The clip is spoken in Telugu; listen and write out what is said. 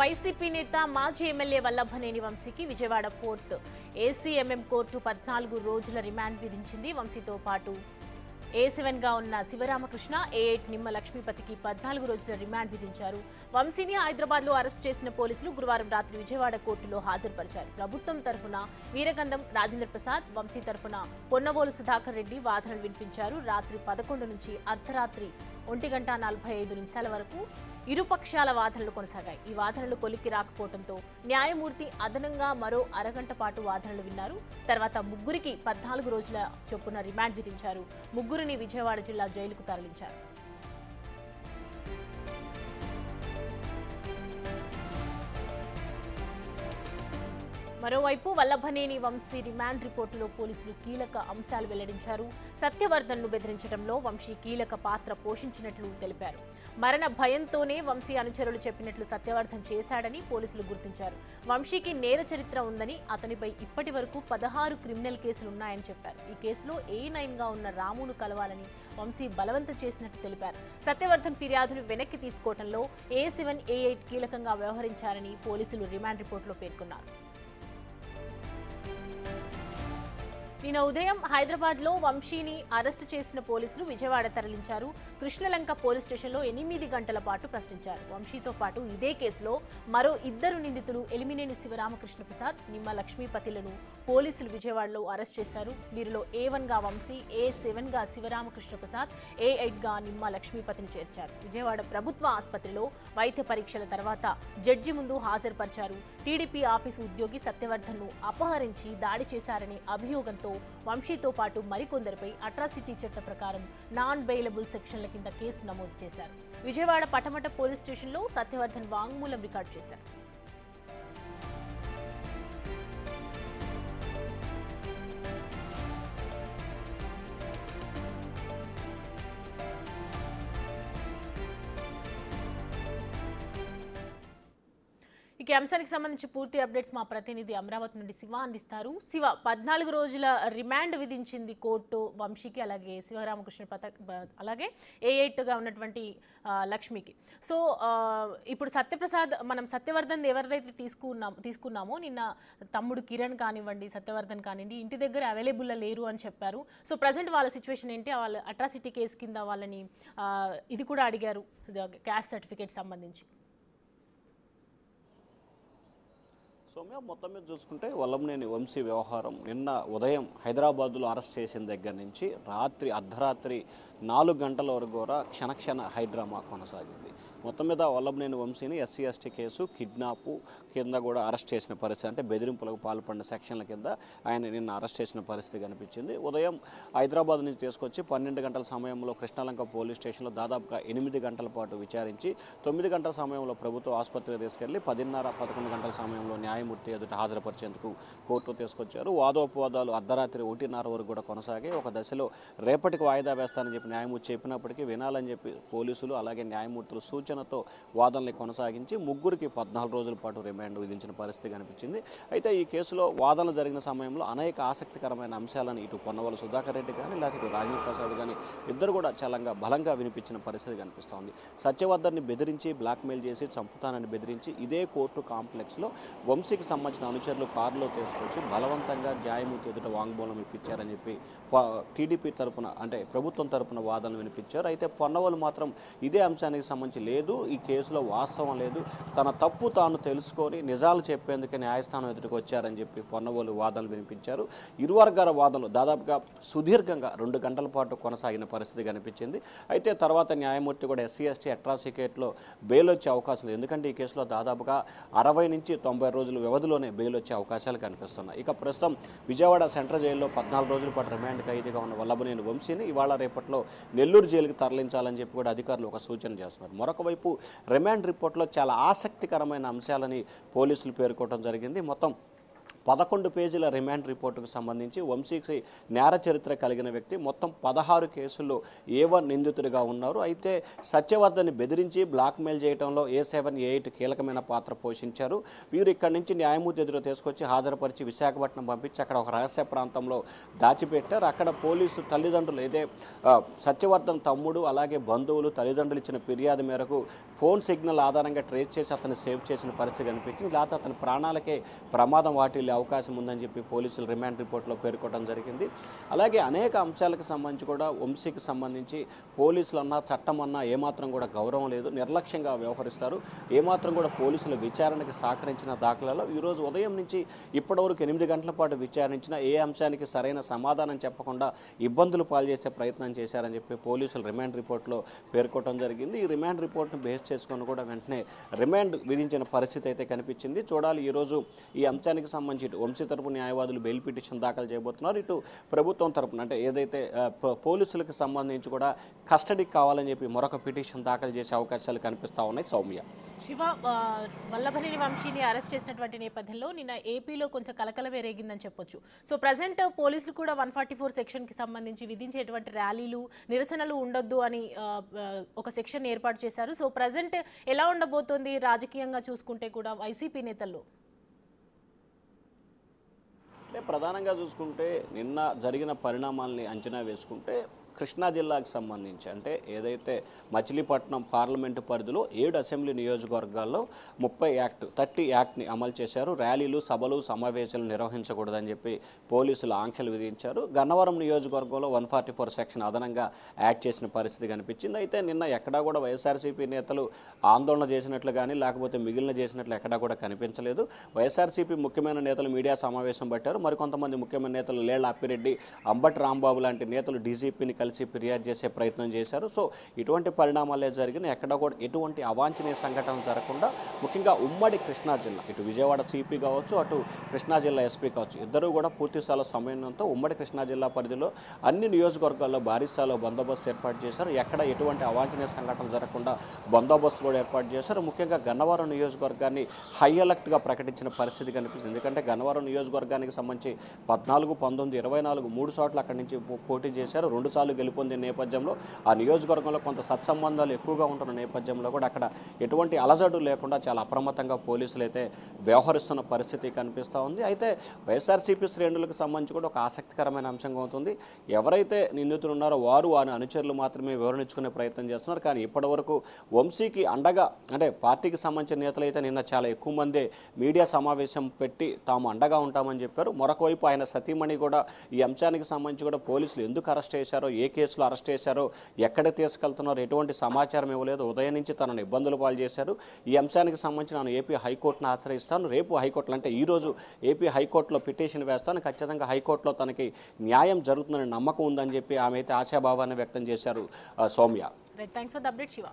వైసీపీ నేత మాజీ ఎమ్మెల్యే వల్లభనేని వంశీకి విజయవాడ పోర్టు ఏసీఎంఎం కోర్టు 14 రోజుల రిమాండ్ విధించింది. వంశీతో పాటు A7 గా ఉన్న శివరామకృష్ణ, A8 నిమ్మ లక్ష్మీపతికి 14 రోజుల రిమాండ్ విధించారు. వంశీని హైదరాబాద్ లో అరెస్ట్ చేసిన పోలీసులు గురువారం రాత్రి విజయవాడ కోర్టులో హాజరుపరిచారు. ప్రభుత్వం తరఫున వీరగంధం రాజేంద్ర ప్రసాద్, వంశీ తరఫున పొన్నవోలు సుధాకర్ రెడ్డి వాదనలు వినిపించారు. రాత్రి 11 నుంచి అర్ధరాత్రి 1:45 వరకు ఇరుపక్షాల వాదనలు కొనసాగాయి. ఈ వాదనలు కొలిక్కి రాకపోవడంతో న్యాయమూర్తి అదనంగా మరో అరగంట పాటు వాదనలు విన్నారు. తర్వాత ముగ్గురికి 14 రోజుల చొప్పున రిమాండ్ విధించారు. ముగ్గురిని విజయవాడ జిల్లా జైలుకు తరలించారు. మరోవైపు వల్లభనేని వంశీ రిమాండ్ రిపోర్టులో పోలీసులు కీలక అంశాలు వెల్లడించారు. సత్యవర్ధన్ను బెదిరించడంలో వంశీ కీలక పాత్ర పోషించినట్లు తెలిపారు. మరణ భయంతోనే వంశీ అనుచరులు చెప్పినట్లు సత్యవర్ధన్ చేశాడని పోలీసులు గుర్తించారు. వంశీకి నేర చరిత్ర ఉందని, అతనిపై ఇప్పటి వరకు 16 క్రిమినల్ కేసులున్నాయని చెప్పారు. ఈ కేసులో A9 గా ఉన్న రామును కలవాలని వంశీ బలవంతం చేసినట్టు తెలిపారు. సత్యవర్ధన్ ఫిర్యాదును వెనక్కి తీసుకోవడంలో A7, A8 కీలకంగా వ్యవహరించారని పోలీసులు రిమాండ్ రిపోర్టులో పేర్కొన్నారు. నిన్న ఉదయం హైదరాబాద్ లో వంశీని అరెస్టు చేసిన పోలీసులు విజయవాడ తరలించారు. కృష్ణలంక పోలీస్ స్టేషన్లో 8 గంటల పాటు ప్రశ్నించారు. వంశీతో పాటు ఇదే కేసులో మరో 2 నిందితులు ఎలిమినేని శివరామకృష్ణ ప్రసాద్, నిమ్మ లక్ష్మీపతిలను పోలీసులు విజయవాడలో అరెస్ట్ చేశారు. వీరిలో A1 గా వంశీ, A7 గా శివరామకృష్ణ ప్రసాద్, A8 గా నిమ్మ లక్ష్మీపతిని చేర్చారు. విజయవాడ ప్రభుత్వ ఆసుపత్రిలో వైద్య పరీక్షల తర్వాత జడ్జి ముందు హాజరుపరిచారు. టీడీపీ ఆఫీసు ఉద్యోగి సత్యవర్ధన్ను అపహరించి దాడి చేశారనే అభియోగంతో వంశీతో పాటు మరికొందరిపై అట్రాసిటీ చట్ట ప్రకారం నాన్ బెయిలబుల్ సెక్షన్ల కింద కేసు నమోదు చేశారు. విజయవాడ పటమట పోలీస్ స్టేషన్లో సత్యవర్ధన్ వాంగ్మూలం రికార్డు చేశారు. ఈ అంశానికి సంబంధించి పూర్తి అప్డేట్స్ మా ప్రతినిధి అమరావతి నుండి శివ అందిస్తారు. శివ, 14 రోజుల రిమాండ్ విధించింది కోర్టు వంశీకి, అలాగే శివరామకృష్ణ అలాగే A8 గా ఉన్నటువంటి లక్ష్మికి. సో ఇప్పుడు మనం సత్యవర్ధన్ ఎవరైతే తీసుకున్నామో నిన్న తమ్ముడు కిరణ్ కానివ్వండి, సత్యవర్ధన్ కానివ్వండి, ఇంటి దగ్గర అవైలబుల్ లేరు అని చెప్పారు. సో ప్రజెంట్ వాళ్ళ సిచ్యువేషన్ ఏంటి? వాళ్ళ అట్రాసిటీ కేసు కింద వాళ్ళని ఇది కూడా అడిగారు, క్యాస్ట్ సర్టిఫికేట్ సంబంధించి. సౌమ్య, మొత్తం మీద చూసుకుంటే వల్లభనేని వంశీ వ్యవహారం నిన్న ఉదయం హైదరాబాద్లో అరెస్ట్ చేసిన దగ్గర నుంచి అర్ధరాత్రి 4 గంటల వరకు కూడా క్షణక్షణ హైడ్రామా కొనసాగింది. మొత్తం మీద వల్లభనేని వంశీని SC ST కేసు, కిడ్నాప్ కింద కూడా అరెస్ట్ చేసిన పరిస్థితి, అంటే బెదిరింపులకు పాల్పడిన సెక్షన్ల కింద ఆయన నిన్న అరెస్ట్ చేసిన పరిస్థితి కనిపించింది. ఉదయం హైదరాబాద్ నుంచి తీసుకొచ్చి 12 గంటల సమయంలో కృష్ణలంక పోలీస్ స్టేషన్లో దాదాపుగా 8 గంటల పాటు విచారించి 9 గంటల సమయంలో ప్రభుత్వ ఆసుపత్రికి తీసుకెళ్లి 10:30, 11 గంటల సమయంలో న్యాయమూర్తి ఎదుట హాజరుపరిచేందుకు కోర్టు తీసుకొచ్చారు. వాదోపవాదాలు అర్ధరాత్రి 1:30 వరకు కూడా కొనసాగి ఒక దశలో రేపటికి వాయిదా వేస్తానని చెప్పి న్యాయమూర్తి చెప్పినప్పటికీ వినాలని చెప్పి పోలీసులు అలాగే న్యాయమూర్తులు సూచనతో వాదనలు కొనసాగించి ముగ్గురికి 14 రోజుల పాటు రిమాండ్ విధించిన పరిస్థితి కనిపించింది. అయితే ఈ కేసులో వాదనలు జరిగిన సమయంలో అనేక ఆసక్తికరమైన అంశాలను ఇటు పొన్నవోలు సుధాకర్ రెడ్డి కానీ లేకపోతే రాజేంద్ర ప్రసాద్ కానీ ఇద్దరు కూడా చాలా బలంగా వినిపించిన పరిస్థితి కనిపిస్తోంది. సత్యవర్ధన్ని బెదిరించి బ్లాక్మెయిల్ చేసి చంపుతానని బెదిరించి ఇదే కోర్టు కాంప్లెక్స్లో వంశీకి సంబంధించిన అనుచరులు కారులో తీసుకొచ్చి బలవంతంగా న్యాయమూర్తి ఎదుట వాంగ్మూలం ఇప్పించారని చెప్పి టీడీపీ తరపున, అంటే ప్రభుత్వం తరపున వాదనలు వినిపించారు. అయితే పొన్నవోలు మాత్రం ఇదే అంశానికి సంబంధించి లేదు, ఈ కేసులో వాస్తవం లేదు, తన తప్పు తాను తెలుసుకొని నిజాలు చెప్పేందుకే న్యాయస్థానం ఎదుటికి వచ్చారని చెప్పి పొన్నవోలు వాదనలు వినిపించారు. ఇరు వర్గాల వాదనలు దాదాపుగా సుదీర్ఘంగా 2 గంటల పాటు కొనసాగిన పరిస్థితి కనిపించింది. అయితే తర్వాత న్యాయమూర్తి కూడా SC ST అట్రాసిటీలో బెయిల్ వచ్చే అవకాశం లేదు, ఎందుకంటే ఈ కేసులో దాదాపుగా 60 నుంచి 90 రోజుల వ్యవధిలోనే బెయిల్ వచ్చే అవకాశాలు కనిపిస్తున్నాయి. ఇక ప్రస్తుతం విజయవాడ సెంట్రల్ జైల్లో 14 రోజుల పాటు రిమాండ్ ఖైదీగా ఉన్న వల్లభనేని వంశీని ఇవాళ రేపట్లో నెల్లూరు జైలుకి తరలించాలని చెప్పి కూడా అధికారులు ఒక సూచన చేస్తున్నారు. మరొక వైపు రిమాండ్ రిపోర్ట్లో చాలా ఆసక్తికరమైన అంశాలని పోలీసులు పేర్కొనడం జరిగింది. మొత్తం 11 పేజీల రిమాండ్ రిపోర్టుకు సంబంధించి వంశీకి నేర చరిత్ర కలిగిన వ్యక్తి మొత్తం 16 కేసుల్లో A1 నిందితుడిగా ఉన్నారు. అయితే సత్యవర్ధన్ని బెదిరించి బ్లాక్మెయిల్ చేయడంలో A7, A8 కీలకమైన పాత్ర పోషించారు. వీరు ఇక్కడి నుంచి న్యాయమూర్తి ఎదురు తీసుకొచ్చి హాజరుపరిచి విశాఖపట్నం పంపించి అక్కడ ఒక రహస్య ప్రాంతంలో దాచిపెట్టారు. అక్కడ పోలీసు తల్లిదండ్రులు సత్యవర్ధన్ తమ్ముడు అలాగే బంధువులు తల్లిదండ్రులు ఇచ్చిన ఫిర్యాదు మేరకు ఫోన్ సిగ్నల్ ఆధారంగా ట్రేస్ చేసి అతను సేవ్ చేసిన పరిస్థితి కనిపించింది. లేకపోతే అతని ప్రాణాలకే ప్రమాదం వాటిల్లే అవకాశం ఉందని చెప్పి పోలీసులు రిమాండ్ రిపోర్ట్లో పేర్కొనడం జరిగింది. అలాగే అనేక అంశాలకు సంబంధించి కూడా వంశీకి సంబంధించి పోలీసులు అన్నా చట్టం అన్నా ఏమాత్రం కూడా గౌరవం లేదు, నిర్లక్ష్యంగా వ్యవహరిస్తారు. ఏమాత్రం కూడా పోలీసుల విచారణకి సహకరించిన దాఖలాలో ఈరోజు ఉదయం నుంచి ఇప్పటివరకు 8 గంటల పాటు విచారించిన ఏ అంశానికి సరైన సమాధానం చెప్పకుండా ఇబ్బందులు పాల్చేసే ప్రయత్నం చేశారని చెప్పి పోలీసులు రిమాండ్ రిపోర్ట్లో పేర్కొనడం జరిగింది. ఈ రిమాండ్ రిపోర్ట్ను బేస్ చేసుకొని కూడా వెంటనే రిమాండ్ విధించిన పరిస్థితి అయితే కనిపించింది. చూడాలి ఈరోజు ఈ అంశానికి సంబంధించి వంశీ తరపు న్యాయవాదులు బెయిల్ పిటిషన్ దాఖలు చేయబోతున్నారు. ఇటు ప్రభుత్వం తరపున అంటే ఏదైతే పోలీసులకు సంబంధించి కూడా కస్టడీకి కావాలని చెప్పి మరొక పిటిషన్ దాఖలు చేసే అవకాశాలు కనిపిస్తా ఉన్నాయి. సౌమ్య, శివ, వల్లభనేని వంశీని అరెస్ట్ చేసినటువంటి నేపథ్యంలో నిన్న ఏపీలో కొంచెం కలకలమే రేగిందని చెప్పొచ్చు. సో ప్రజెంట్ పోలీసులు కూడా 144 సెక్షన్కి సంబంధించి విధించేటువంటి ర్యాలీలు నిరసనలు ఉండొద్దు అని ఒక సెక్షన్ ఏర్పాటు చేశారు. సో ప్రజెంట్ ఎలా ఉండబోతోంది రాజకీయంగా చూసుకుంటే కూడా వైసీపీ నేతల్లో? ప్రధానంగా చూసుకుంటే నిన్న జరిగిన పరిణామాల్ని అంచనా వేసుకుంటే కృష్ణా జిల్లాకు సంబంధించి అంటే ఏదైతే మచిలీపట్నం పార్లమెంటు పరిధిలో 7 అసెంబ్లీ నియోజకవర్గాల్లో 30 యాక్ట్ని అమలు చేశారు. ర్యాలీలు, సభలు, సమావేశాలు నిర్వహించకూడదని చెప్పి పోలీసులు ఆంక్షలు విధించారు. గన్నవరం నియోజకవర్గంలో 144 సెక్షన్ అదనంగా యాడ్ చేసిన పరిస్థితి కనిపించింది. అయితే నిన్న ఎక్కడా కూడా వైఎస్ఆర్సీపీ నేతలు ఆందోళన చేసినట్లు కానీ లేకపోతే మిగిలిన చేసినట్లు ఎక్కడా కూడా కనిపించలేదు. వైఎస్ఆర్సీపీ ముఖ్యమైన నేతలు మీడియా సమావేశం పెట్టారు. మరికొంతమంది ముఖ్యమైన నేతలు లేళ్ల అప్పిరెడ్డి, అంబటి రాంబాబు లాంటి నేతలు డీజీపీని కలిసి ఫిర్యాదు చేసే ప్రయత్నం చేశారు. సో ఇటువంటి పరిణామాలే జరిగిన ఎక్కడ కూడా ఎటువంటి అవాంఛనీయ సంఘటనలు జరగకుండా ముఖ్యంగా ఉమ్మడి కృష్ణా జిల్లా ఇటు విజయవాడ సిపి కావచ్చు అటు కృష్ణా జిల్లా ఎస్పీ కావచ్చు ఇద్దరూ కూడా పూర్తి స్థాయిలో సమన్వయంతో ఉమ్మడి కృష్ణా జిల్లా పరిధిలో అన్ని నియోజకవర్గాల్లో భారీ స్థాయిలో బందోబస్తు ఏర్పాటు చేశారు. ఎక్కడ ఎటువంటి అవాంఛనీయ సంఘటనలు జరగకుండా బందోబస్తు కూడా ఏర్పాటు చేశారు. ముఖ్యంగా గన్నవరం నియోజకవర్గాన్ని హై అలర్ట్గా ప్రకటించిన పరిస్థితి కనిపిస్తుంది. ఎందుకంటే గన్నవరం నియోజకవర్గానికి సంబంధించి 14, 19, 24 3 చోట్ల అక్కడి నుంచి పోటీ చేశారు. 2 సార్లు గెలుపొందిన నేపథ్యంలో ఆ నియోజకవర్గంలో కొంత సత్సంబంధాలు ఎక్కువగా ఉంటున్న నేపథ్యంలో కూడా అక్కడ ఎటువంటి అలజడు లేకుండా చాలా అప్రమత్తంగా పోలీసులు అయితే వ్యవహరిస్తున్న పరిస్థితి కనిపిస్తూ ఉంది. అయితే వైఎస్ఆర్సీపీ శ్రేణులకు సంబంధించి కూడా ఒక ఆసక్తికరమైన అంశంగా ఉంటుంది. ఎవరైతే నిందితులు ఉన్నారో వారు వారి అనుచరులు మాత్రమే వివరణించుకునే ప్రయత్నం చేస్తున్నారు. కానీ ఇప్పటివరకు వంశీకి అండగా అంటే పార్టీకి సంబంధించిన నేతలు అయితే నిన్న చాలా ఎక్కువ మంది మీడియా సమావేశం పెట్టి తాము అండగా ఉంటామని చెప్పారు. మరొక వైపు ఆయన సతీమణి కూడా ఈ అంశానికి సంబంధించి కూడా పోలీసులు ఎందుకు అరెస్ట్ చేశారో, ఏ కేసులో అరెస్ట్ చేశారో, ఎక్కడ తీసుకెళ్తున్నారో ఎటువంటి సమాచారం ఇవ్వలేదు. ఉదయం నుంచి తనను ఇబ్బందులు పాలు చేశారు. ఈ అంశానికి సంబంధించి నేను ఏపీ హైకోర్టును ఆశ్రయిస్తాను. రేపు హైకోర్టులో అంటే ఈరోజు ఏపీ హైకోర్టులో పిటిషన్ వేస్తాను. ఖచ్చితంగా హైకోర్టులో తనకి న్యాయం జరుగుతుందని నమ్మకం ఉందని చెప్పి ఆమె అయితే ఆశాభావాన్ని వ్యక్తం చేశారు. Soumya, thanks for the update Shiva.